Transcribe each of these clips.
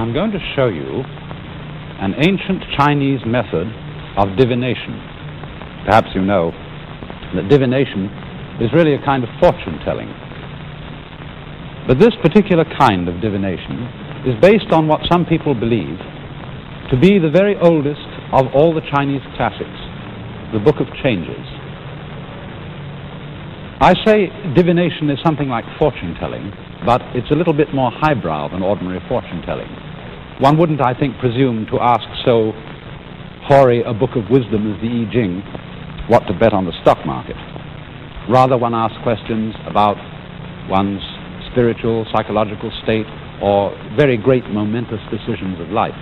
I'm going to show you an ancient Chinese method of divination. Perhaps you know that divination is really a kind of fortune-telling. But this particular kind of divination is based on what some people believe to be the very oldest of all the Chinese classics, the Book of Changes. I say divination is something like fortune-telling, but it's a little bit more highbrow than ordinary fortune-telling. One wouldn't, I think, presume to ask so hoary a book of wisdom as the I Ching what to bet on the stock market. Rather, one asks questions about one's spiritual, psychological state, or very great momentous decisions of life.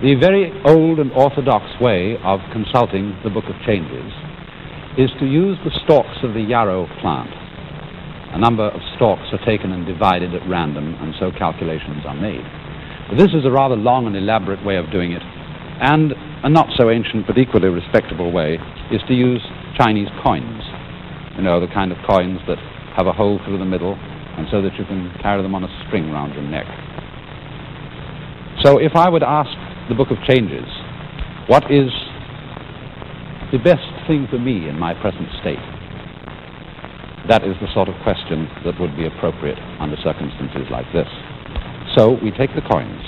The very old and orthodox way of consulting the Book of Changes is to use the stalks of the yarrow plant. A number of stalks are taken and divided at random, and so calculations are made. But this is a rather long and elaborate way of doing it, and a not so ancient but equally respectable way is to use Chinese coins. You know, the kind of coins that have a hole through the middle, and so that you can carry them on a string round your neck. So if I would ask the Book of Changes, what is the best thing for me in my present state? That is the sort of question that would be appropriate under circumstances like this. So we take the coins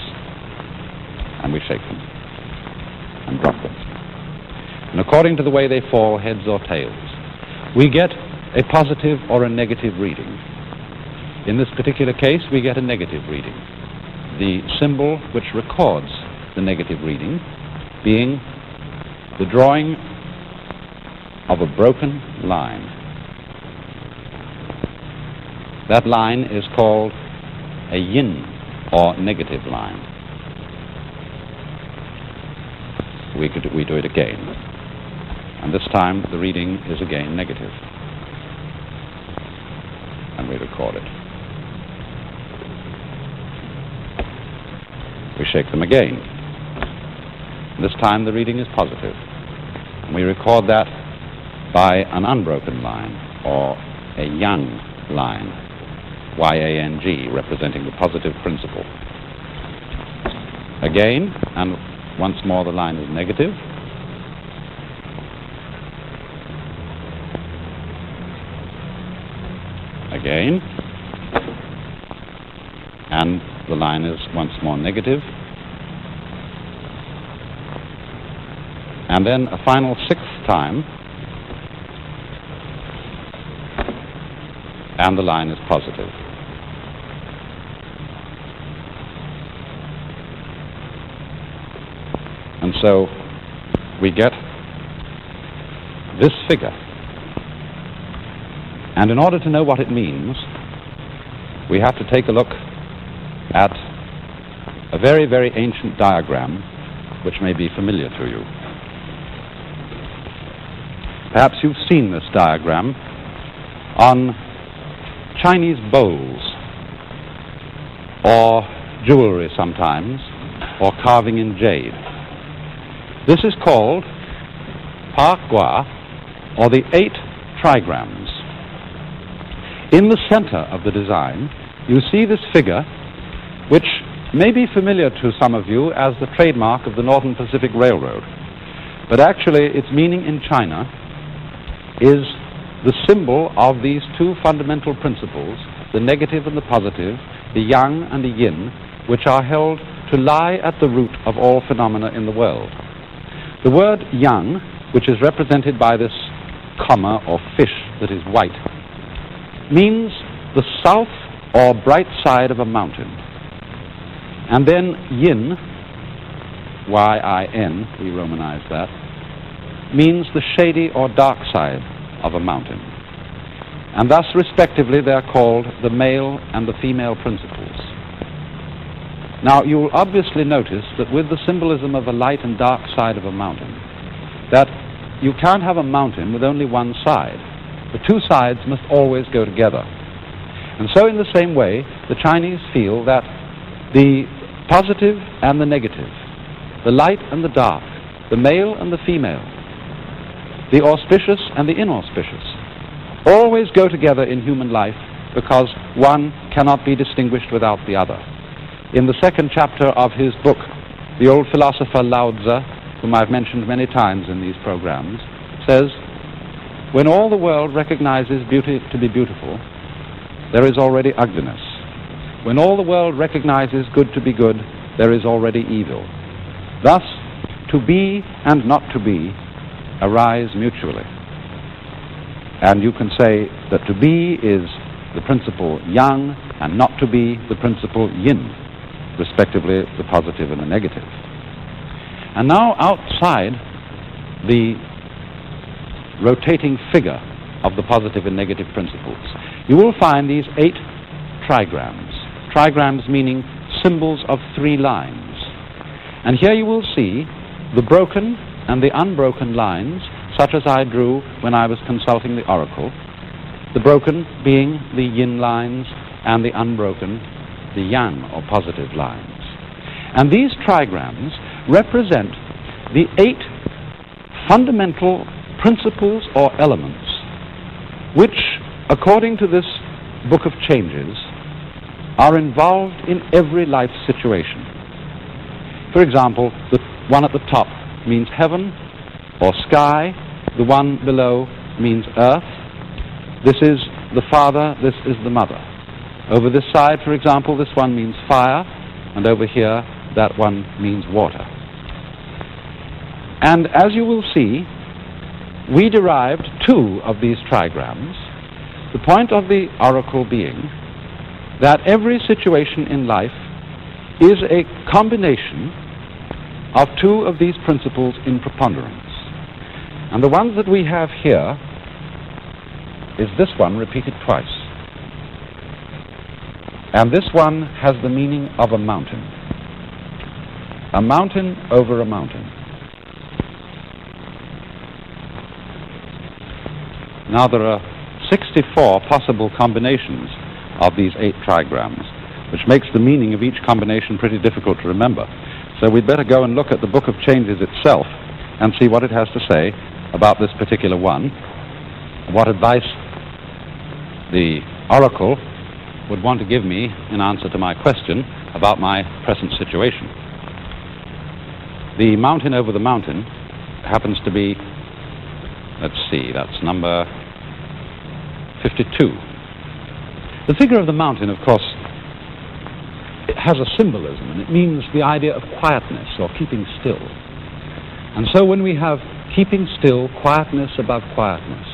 and we shake them and drop them. And according to the way they fall, heads or tails, we get a positive or a negative reading. In this particular case, we get a negative reading. The symbol which records the negative reading being the drawing of a broken line. That line is called a yin, or negative line. We do it again, and this time the reading is again negative, and we record it. We shake them again. This time the reading is positive, and we record that by an unbroken line, or a yang line, Y-A-N-G, representing the positive principle. Again, and once more the line is negative. Again, and the line is once more negative. And then a final sixth time, and the line is positive. And so we get this figure. And in order to know what it means, we have to take a look at a very, very ancient diagram which may be familiar to you. Perhaps you've seen this diagram on Chinese bowls, or jewelry sometimes, or carving in jade. This is called Pa Gua, or the 8 trigrams. In the center of the design, you see this figure, which may be familiar to some of you as the trademark of the Northern Pacific Railroad. But actually, its meaning in China is the symbol of these two fundamental principles, the negative and the positive, the yang and the yin, which are held to lie at the root of all phenomena in the world. The word yang, which is represented by this comma or fish that is white, means the south or bright side of a mountain. And then yin, Y-I-N, we romanize that, means the shady or dark side of a mountain. And thus, respectively, they're called the male and the female principles. Now, you will obviously notice that with the symbolism of the light and dark side of a mountain, that you can't have a mountain with only one side. The two sides must always go together. And so in the same way, the Chinese feel that the positive and the negative, the light and the dark, the male and the female, the auspicious and the inauspicious, always go together in human life because one cannot be distinguished without the other. in the second chapter of his book, the old philosopher Lao Tzu, whom I've mentioned many times in these programs, says, when all the world recognizes beauty to be beautiful, there is already ugliness. When all the world recognizes good to be good, there is already evil. Thus, to be and not to be arise mutually. And you can say that to be is the principle yang and not to be the principle yin, respectively the positive and the negative. And now outside the rotating figure of the positive and negative principles, you will find these 8 trigrams. Trigrams meaning symbols of 3 lines. And here you will see the broken and the unbroken lines, such as I drew when I was consulting the oracle, the broken being the yin lines and the unbroken the yang or positive lines. And these trigrams represent the 8 fundamental principles or elements which, according to this book of changes, are involved in every life situation. For example, the one at the top means heaven or sky, the one below means earth. This is the father, this is the mother. Over this side, for example, this one means fire, and over here, that one means water. And as you will see, we derived 2 of these trigrams, the point of the oracle being that every situation in life is a combination of 2 of these principles in preponderance. And the ones that we have here is this one repeated twice. And this one has the meaning of a mountain. A mountain over a mountain. Now there are 64 possible combinations of these 8 trigrams, which makes the meaning of each combination pretty difficult to remember. So we'd better go and look at the Book of Changes itself and see what it has to say about this particular one, what advice the oracle would want to give me in answer to my question about my present situation. The mountain over the mountain happens to be, let's see, that's number 52. The figure of the mountain, of course, it has a symbolism, and it means the idea of quietness or keeping still. And so when we have keeping still, quietness above quietness,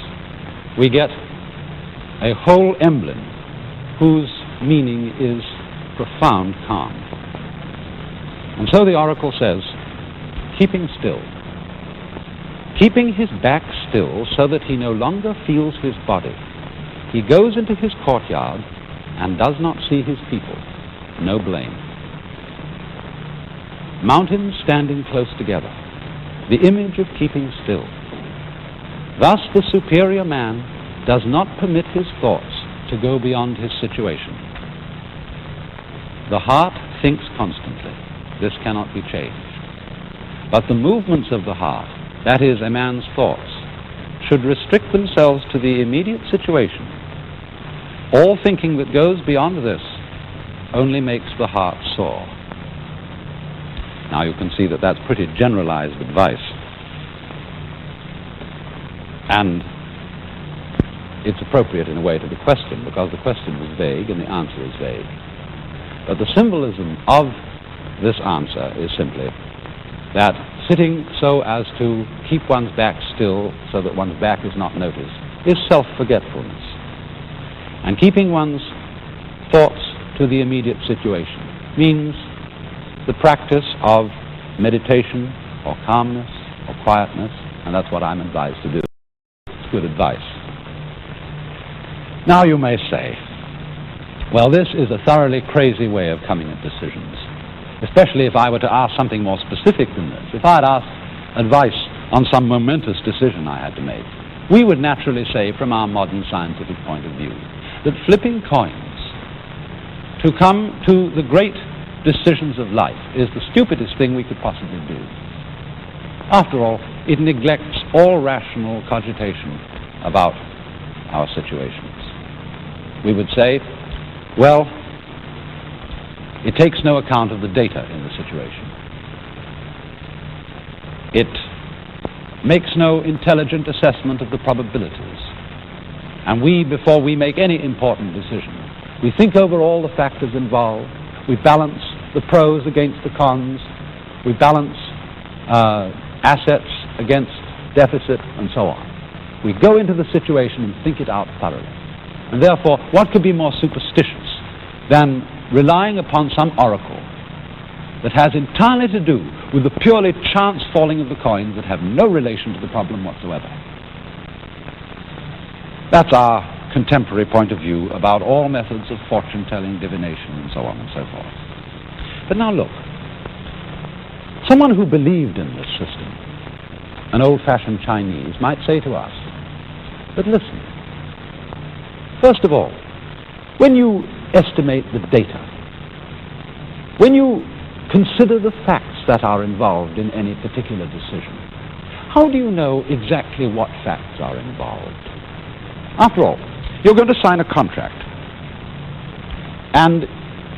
we get a whole emblem whose meaning is profound calm. And so the oracle says, keeping still. Keeping his back still so that he no longer feels his body. He goes into his courtyard and does not see his people. No blame. Mountains standing close together. The image of keeping still. Thus the superior man does not permit his thoughts to go beyond his situation. The heart thinks constantly. This cannot be changed. But the movements of the heart, that is, a man's thoughts, should restrict themselves to the immediate situation. All thinking that goes beyond this only makes the heart sore. Now you can see that that's pretty generalized advice. And it's appropriate in a way to the question, because the question was vague and the answer is vague. But the symbolism of this answer is simply that sitting so as to keep one's back still so that one's back is not noticed is self-forgetfulness. And keeping one's thoughts to the immediate situation means the practice of meditation or calmness or quietness, and that's what I'm advised to do. It's good advice. Now you may say, well, this is a thoroughly crazy way of coming at decisions, especially if I were to ask something more specific than this. If I had asked advice on some momentous decision I had to make, we would naturally say, from our modern scientific point of view, that flipping coins to come to the great decisions of life is the stupidest thing we could possibly do. After all, it neglects all rational cogitation about our situations. We would say, well, It takes no account of the data in the situation. It makes no intelligent assessment of the probabilities. And before we make any important decision, we think over all the factors involved. We balance the pros against the cons. We balance assets against deficit, and so on. We go into the situation and think it out thoroughly. And therefore, what could be more superstitious than relying upon some oracle that has entirely to do with the purely chance falling of the coins that have no relation to the problem whatsoever? That's our contemporary point of view about all methods of fortune-telling, divination, and so on and so forth. But now look, someone who believed in this system, an old-fashioned Chinese, might say to us, but listen, first of all, when you estimate the data, when you consider the facts that are involved in any particular decision, how do you know exactly what facts are involved? After all, you're going to sign a contract, and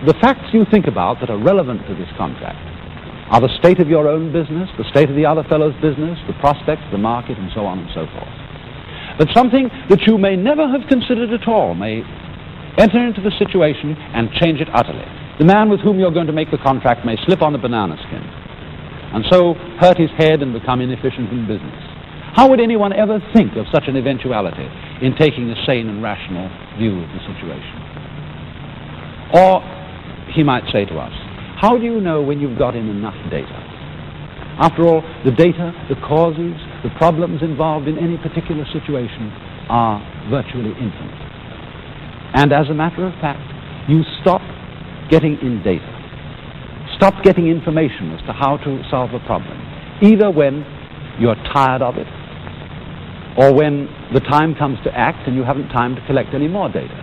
the facts you think about that are relevant to this contract are the state of your own business, the state of the other fellow's business, the prospects, the market, and so on and so forth. But something that you may never have considered at all may enter into the situation and change it utterly. The man with whom you're going to make the contract may slip on a banana skin and so hurt his head and become inefficient in business. How would anyone ever think of such an eventuality in taking a sane and rational view of the situation? Or he might say to us, how do you know when you've got in enough data? After all, the data, the causes, the problems involved in any particular situation are virtually infinite. And as a matter of fact, you stop getting in data, stop getting information as to how to solve a problem, either when you're tired of it or when the time comes to act and you haven't time to collect any more data.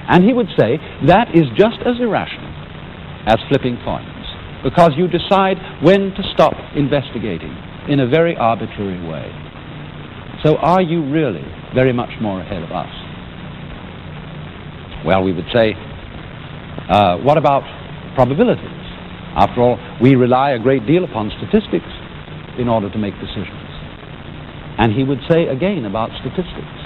And he would say that is just as irrational as flipping coins, because you decide when to stop investigating in a very arbitrary way. So are you really very much more ahead of us? Well, we would say, what about probabilities? After all, we rely a great deal upon statistics in order to make decisions. And he would say again about statistics,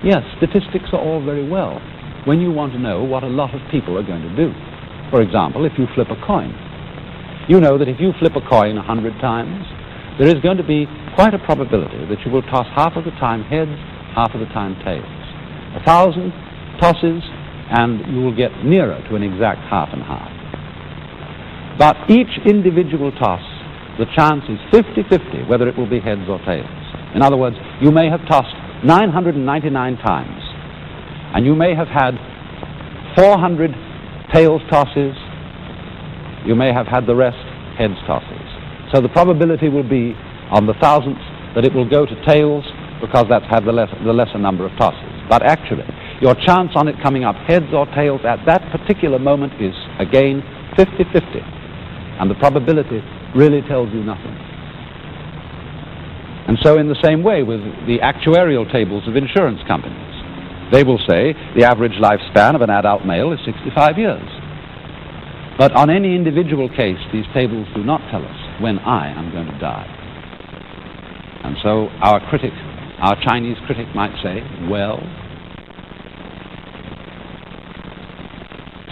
yes, statistics are all very well when you want to know what a lot of people are going to do. For example, if you flip a coin, you know that if you flip a coin 100 times, there is going to be quite a probability that you will toss half of the time heads, half of the time tails. 1,000 tosses, and you will get nearer to an exact half and half. But each individual toss, the chance is 50-50 whether it will be heads or tails. In other words, you may have tossed 999 times, and you may have had 400 tails tosses, you may have had the rest heads tosses. So the probability will be on the thousandth that it will go to tails, because that's had the lesser number of tosses. But actually, your chance on it coming up heads or tails at that particular moment is, again, 50-50. And the probability really tells you nothing. And so in the same way with the actuarial tables of insurance companies, they will say the average lifespan of an adult male is 65 years. But on any individual case, these tables do not tell us when I am going to die. And so our Chinese critic might say, well,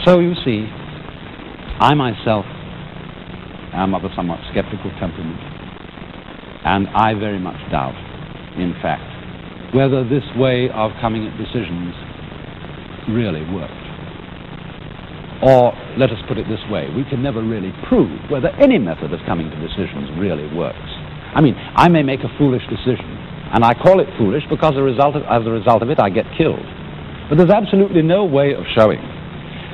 so you see, I myself am of a somewhat skeptical temperament, and I very much doubt, in fact, whether this way of coming at decisions really worked. Or, let us put it this way, we can never really prove whether any method of coming to decisions really works. I mean, I may make a foolish decision, and I call it foolish because as a result of it I get killed. But there's absolutely no way of showing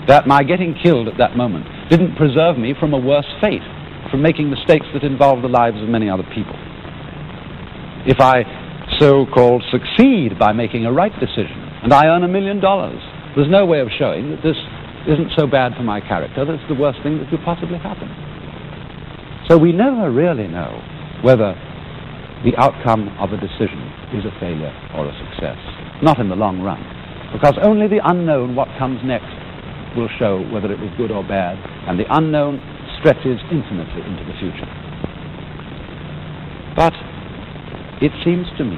that my getting killed at that moment didn't preserve me from a worse fate, from making mistakes that involve the lives of many other people. If I so-called succeed by making a right decision, and I earn $1 million, there's no way of showing that this isn't so bad for my character, that's the worst thing that could possibly happen. So we never really know whether the outcome of a decision is a failure or a success. Not in the long run, because only the unknown, what comes next, will show whether it was good or bad, and the unknown stretches infinitely into the future. But it seems to me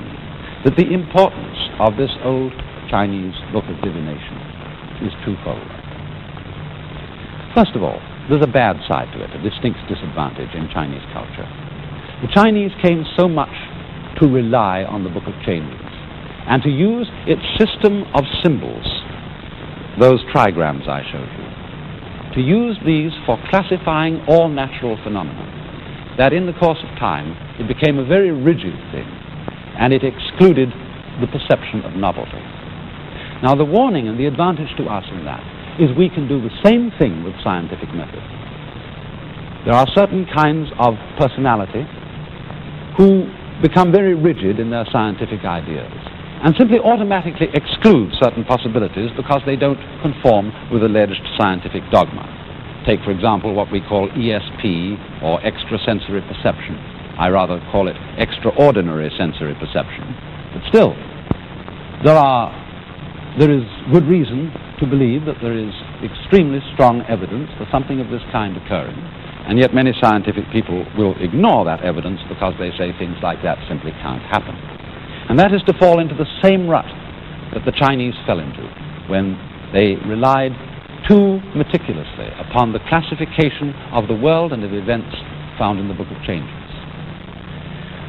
that the importance of this old Chinese book of divination is twofold. First of all, there's a bad side to it, a distinct disadvantage in Chinese culture. The Chinese came so much to rely on the Book of Changes and to use its system of symbols, those trigrams I showed you, to use these for classifying all natural phenomena, that in the course of time it became a very rigid thing, and it excluded the perception of novelty. Now, the warning and the advantage to us in that is we can do the same thing with scientific method. There are certain kinds of personality who become very rigid in their scientific ideas and simply automatically exclude certain possibilities because they don't conform with alleged scientific dogma. Take, for example, what we call ESP, or extrasensory perception. I rather call it extraordinary sensory perception. But still, there is good reason to believe that there is extremely strong evidence for something of this kind occurring, and yet many scientific people will ignore that evidence because they say things like that simply can't happen. And that is to fall into the same rut that the Chinese fell into when they relied too meticulously upon the classification of the world and of events found in the Book of Changes.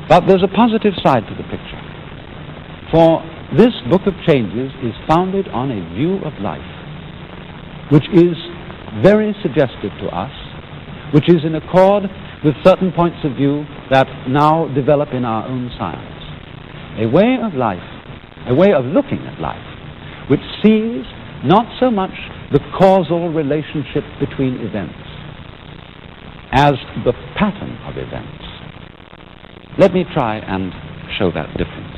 But there's a positive side to the picture, for this Book of Changes is founded on a view of life which is very suggestive to us, which is in accord with certain points of view that now develop in our own science. A way of life, a way of looking at life, which sees not so much the causal relationship between events as the pattern of events. Let me try and show that difference.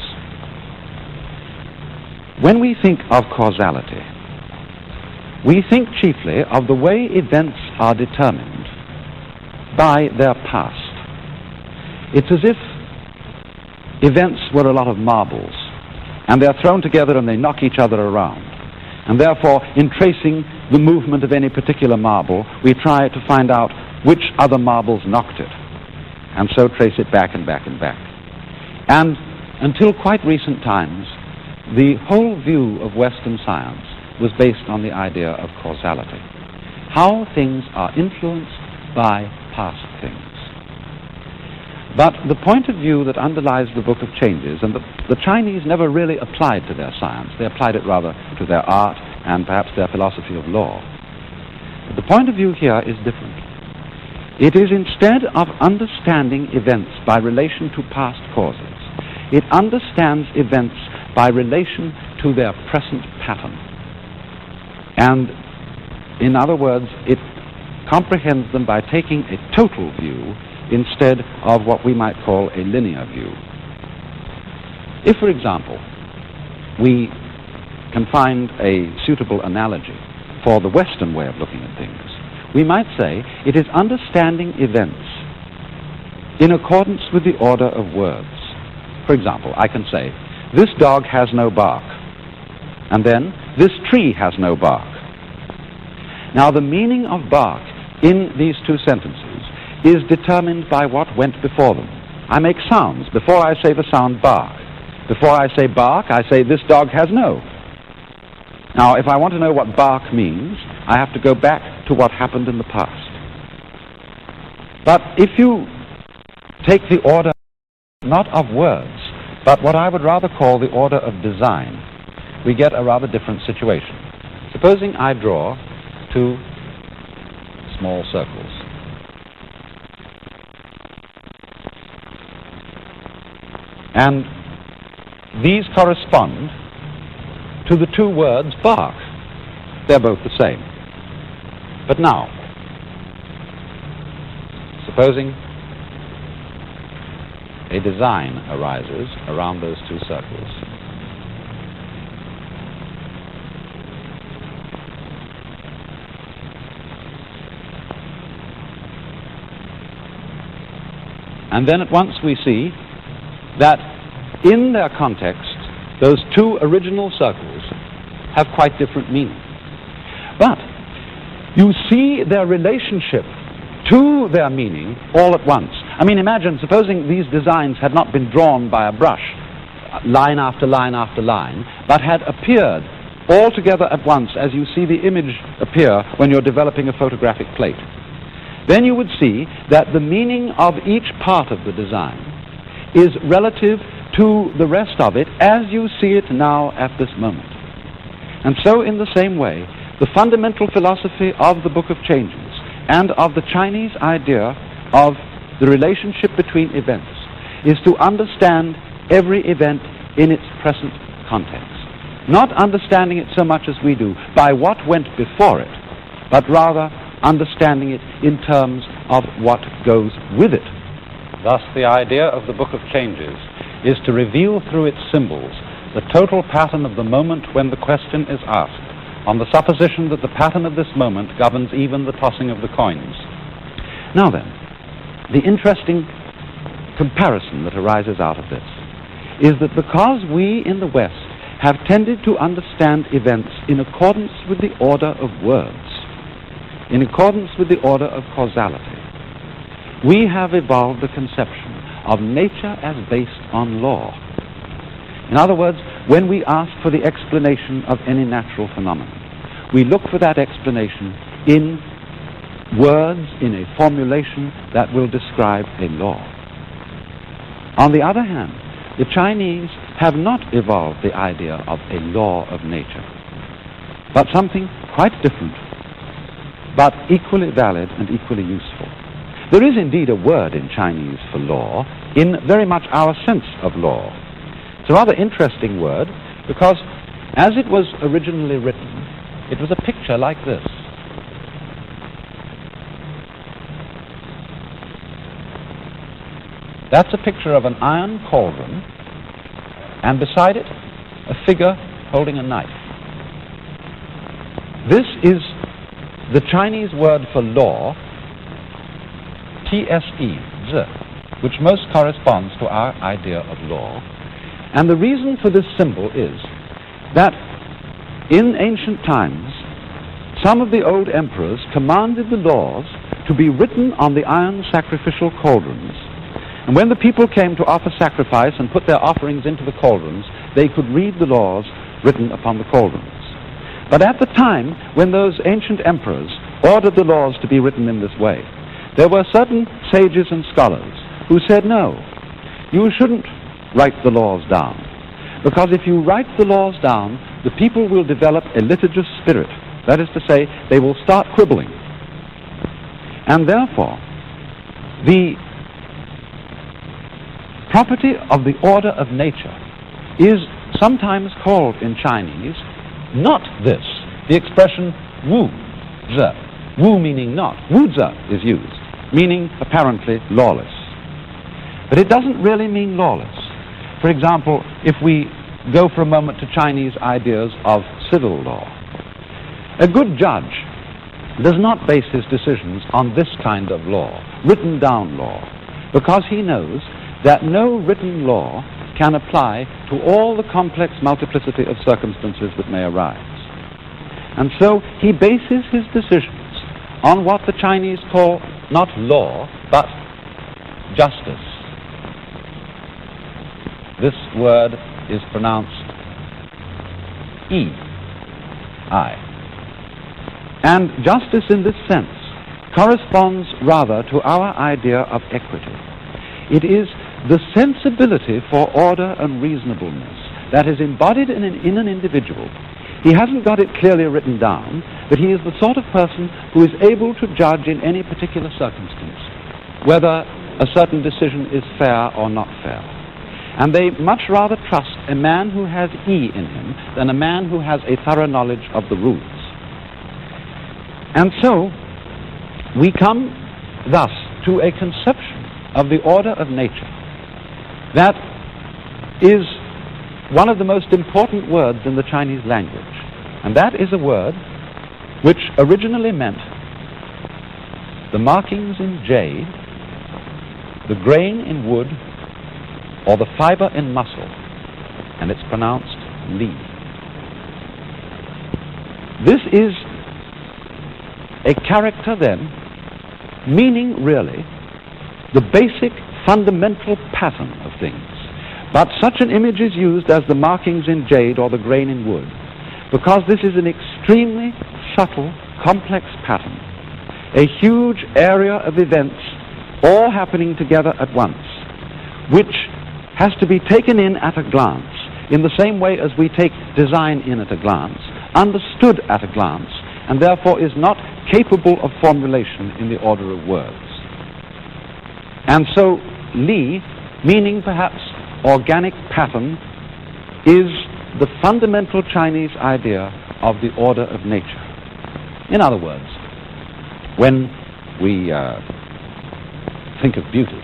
When we think of causality, we think chiefly of the way events are determined by their past. It's as if events were a lot of marbles, and they're thrown together and they knock each other around. And therefore, in tracing the movement of any particular marble, we try to find out which other marbles knocked it, and so trace it back and back and back. And until quite recent times, the whole view of Western science was based on the idea of causality, how things are influenced by past things. But the point of view that underlies the Book of Changes, and the Chinese never really applied to their science, they applied it rather to their art and perhaps their philosophy of law. But the point of view here is different. It is instead of understanding events by relation to past causes, it understands events by relation to their present pattern. And in other words, it comprehends them by taking a total view instead of what we might call a linear view. If, for example, we can find a suitable analogy for the Western way of looking at things, we might say it is understanding events in accordance with the order of words. For example, I can say, this dog has no bark, and then, this tree has no bark. Now, the meaning of bark in these two sentences is determined by what went before them. I make sounds before I say the sound bark. Before I say bark, I say this dog has no. Now, if I want to know what bark means, I have to go back to what happened in the past. But if you take the order not of words, but what I would rather call the order of design, we get a rather different situation. Supposing I draw two small circles. And these correspond to the two words bark. They're both the same. But now, supposing a design arises around those two circles. And then at once we see that in their context, those two original circles have quite different meaning. But you see their relationship to their meaning all at once. I mean, imagine, supposing these designs had not been drawn by a brush, line after line after line, but had appeared all together at once as you see the image appear when you're developing a photographic plate. Then you would see that the meaning of each part of the design is relative to the rest of it as you see it now at this moment. And so in the same way, the fundamental philosophy of the Book of Changes and of the Chinese idea of the relationship between events is to understand every event in its present context. Not understanding it so much as we do by what went before it, but rather understanding it in terms of what goes with it. Thus, the idea of the Book of Changes is to reveal through its symbols the total pattern of the moment when the question is asked, on the supposition that the pattern of this moment governs even the tossing of the coins. Now then, the interesting comparison that arises out of this is that because we in the West have tended to understand events in accordance with the order of words, in accordance with the order of causality, we have evolved the conception of nature as based on law. In other words, when we ask for the explanation of any natural phenomenon, we look for that explanation in words, in a formulation that will describe a law. On the other hand, the Chinese have not evolved the idea of a law of nature, but something quite different, but equally valid and equally useful. There is indeed a word in Chinese for law, in very much our sense of law. It's a rather interesting word, because as it was originally written, it was a picture like this. That's a picture of an iron cauldron, and beside it, a figure holding a knife. This is the Chinese word for law, T-S-E, Z, which most corresponds to our idea of law. And the reason for this symbol is that in ancient times, some of the old emperors commanded the laws to be written on the iron sacrificial cauldrons. And when the people came to offer sacrifice and put their offerings into the cauldrons, they could read the laws written upon the cauldrons. But at the time when those ancient emperors ordered the laws to be written in this way, there were certain sages and scholars who said, no, you shouldn't write the laws down, because if you write the laws down, the people will develop a litigious spirit. That is to say, they will start quibbling. And therefore, the property of the order of nature is sometimes called in Chinese not this. The expression wu, ze, wu meaning not, wu ze is used, meaning apparently lawless. But it doesn't really mean lawless. For example, if we go for a moment to Chinese ideas of civil law, a good judge does not base his decisions on this kind of law, written down law, because he knows that no written law can apply to all the complex multiplicity of circumstances that may arise. And so he bases his decisions on what the Chinese call not law, but justice. This word is pronounced I. And justice in this sense corresponds rather to our idea of equity. It is the sensibility for order and reasonableness that is embodied in an individual. He hasn't got it clearly written down, but he is the sort of person who is able to judge in any particular circumstance whether a certain decision is fair or not fair. And they much rather trust a man who has E in him than a man who has a thorough knowledge of the rules. And so, we come thus to a conception of the order of nature that is one of the most important words in the Chinese language. And that is a word which originally meant the markings in jade, the grain in wood, or the fiber in muscle, and it's pronounced li. This is A character, then, meaning really the basic fundamental pattern of things. But such an image is used as the markings in jade or the grain in wood, because this is an extremely subtle, complex pattern, a huge area of events all happening together at once, which has to be taken in at a glance, in the same way as we take design in at a glance, understood at a glance, and therefore is not capable of formulation in the order of words. And so Li, meaning perhaps organic pattern, is the fundamental Chinese idea of the order of nature. In other words, when we think of beauty,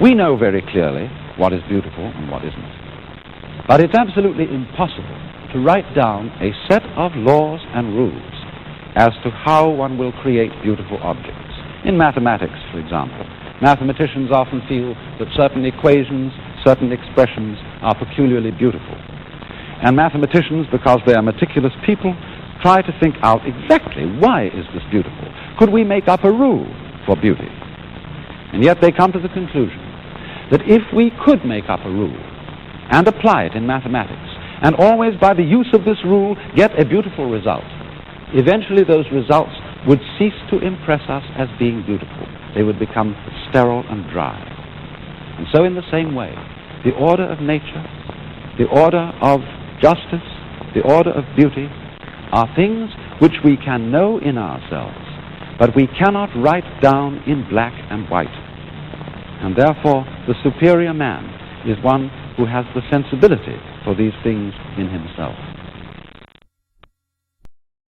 we know very clearly what is beautiful and what isn't. But it's absolutely impossible to write down a set of laws and rules as to how one will create beautiful objects. In mathematics, for example, mathematicians often feel that certain equations, certain expressions are peculiarly beautiful. And mathematicians, because they are meticulous people, try to think out exactly why is this beautiful. Could we make up a rule for beauty? And yet they come to the conclusion that if we could make up a rule and apply it in mathematics, and always by the use of this rule get a beautiful result, eventually those results would cease to impress us as being beautiful. They would become sterile and dry. And so in the same way, the order of nature, the order of justice, the order of beauty are things which we can know in ourselves, but we cannot write down in black and white. And therefore, the superior man is one who has the sensibility for these things in himself.